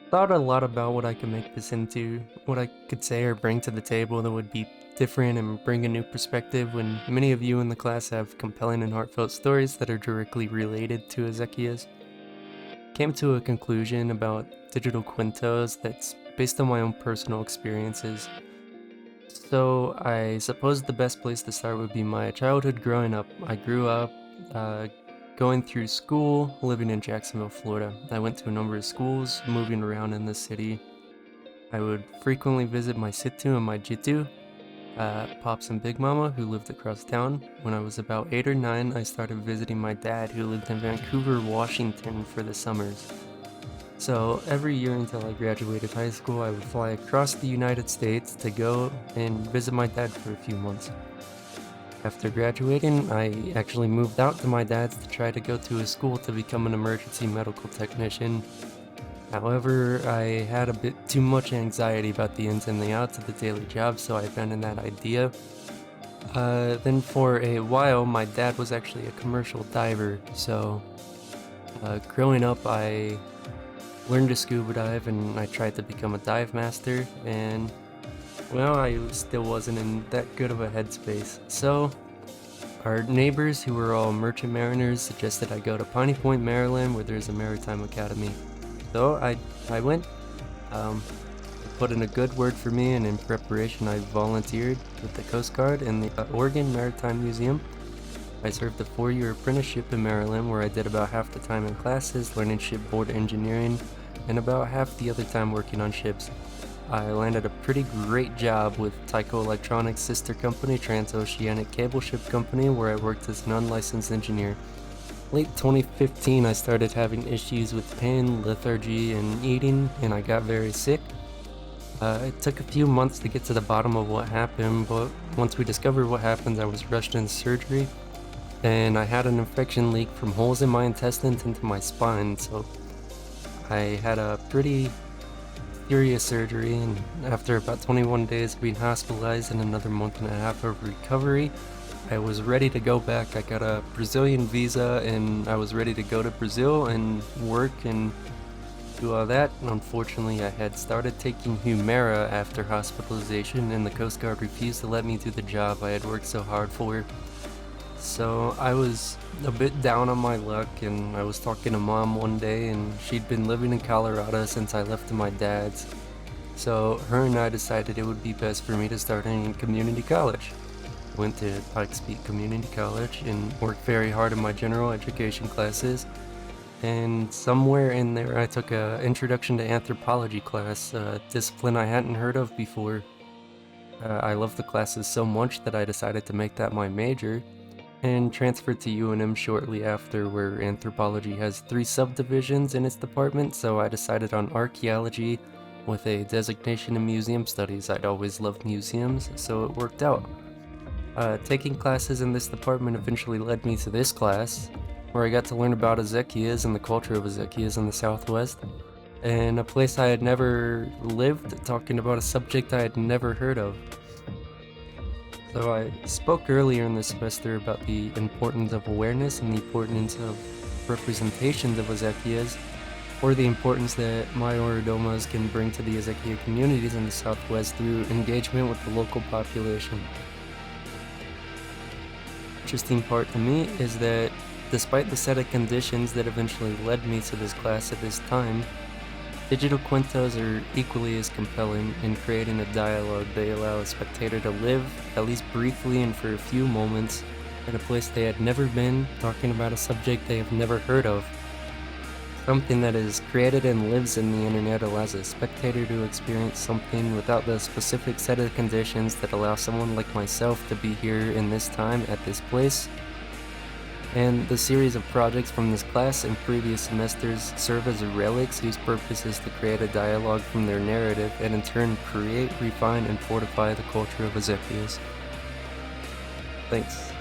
thought a lot about what I could make this into, what I could say or bring to the table that would be different and bring a new perspective when many of you in the class have compelling and heartfelt stories that are directly related to Ezekiel's. Came to a conclusion about digital Quintos that's based on my own personal experiences. So I suppose the best place to start would be my childhood growing up. I grew up uh, going through school, living in Jacksonville, Florida. I went to a number of schools, moving around in the city. I would frequently visit my Situ and my Jitu, Pops and Big Mama, who lived across town. When I was about 8 or 9, I started visiting my dad, who lived in Vancouver, Washington, for the summers. So every year until I graduated high school, I would fly across the United States to go and visit my dad for a few months. After graduating, I actually moved out to my dad's to try to go to a school to become an emergency medical technician. However, I had a bit too much anxiety about the ins and the outs of the daily job, so I abandoned that idea. Then for a while, my dad was actually a commercial diver, so growing up, I learned to scuba dive and I tried to become a dive master, and well, I still wasn't in that good of a headspace. So our neighbors, who were all merchant mariners, suggested I go to Piney Point, Maryland, where there's a maritime academy. So I went, put in a good word for me, and in preparation I volunteered with the Coast Guard in the Oregon Maritime Museum. I served a 4-year apprenticeship in Maryland, where I did about half the time in classes, learning shipboard engineering, and about half the other time working on ships. I landed a pretty great job with Tyco Electronics' sister company, Transoceanic Cable Ship Company, where I worked as an unlicensed engineer. Late 2015, I started having issues with pain, lethargy, and eating, and I got very sick. It took a few months to get to the bottom of what happened, but once we discovered what happened, I was rushed into surgery, and I had an infection leak from holes in my intestines into my spine, so I had a pretty serious surgery, and after about 21 days of being hospitalized and another month and a half of recovery, I was ready to go back. I got a Brazilian visa and I was ready to go to Brazil and work and do all that. Unfortunately, I had started taking Humira after hospitalization, and the Coast Guard refused to let me do the job I had worked so hard for. So I was a bit down on my luck, and I was talking to Mom one day, and she'd been living in Colorado since I left to my dad's. So her and I decided it would be best for me to start in community college. Went to Pikes Peak Community College and worked very hard in my general education classes. And somewhere in there, I took a Introduction to Anthropology class, a discipline I hadn't heard of before. I loved the classes so much that I decided to make that my major, and transferred to UNM shortly after, where anthropology has 3 subdivisions in its department, so I decided on archaeology with a designation in museum studies. I'd always loved museums, so it worked out. Taking classes in this department eventually led me to this class, where I got to learn about Ezekias and the culture of Ezekias in the Southwest, and a place I had never lived, talking about a subject I had never heard of. So I spoke earlier in the semester about the importance of awareness and the importance of representations of Ezekias, or the importance that Mayordomas can bring to the Ezekiel communities in the Southwest through engagement with the local population. Interesting part to me is that despite the set of conditions that eventually led me to this class at this time, digital Cuentos are equally as compelling in creating a dialogue. They allow a spectator to live, at least briefly and for a few moments, in a place they had never been, talking about a subject they have never heard of. Something that is created and lives in the internet allows a spectator to experience something without the specific set of conditions that allow someone like myself to be here in this time at this place. And the series of projects from this class and previous semesters serve as relics whose purpose is to create a dialogue from their narrative and in turn create, refine, and fortify the culture of Ezekias. Thanks.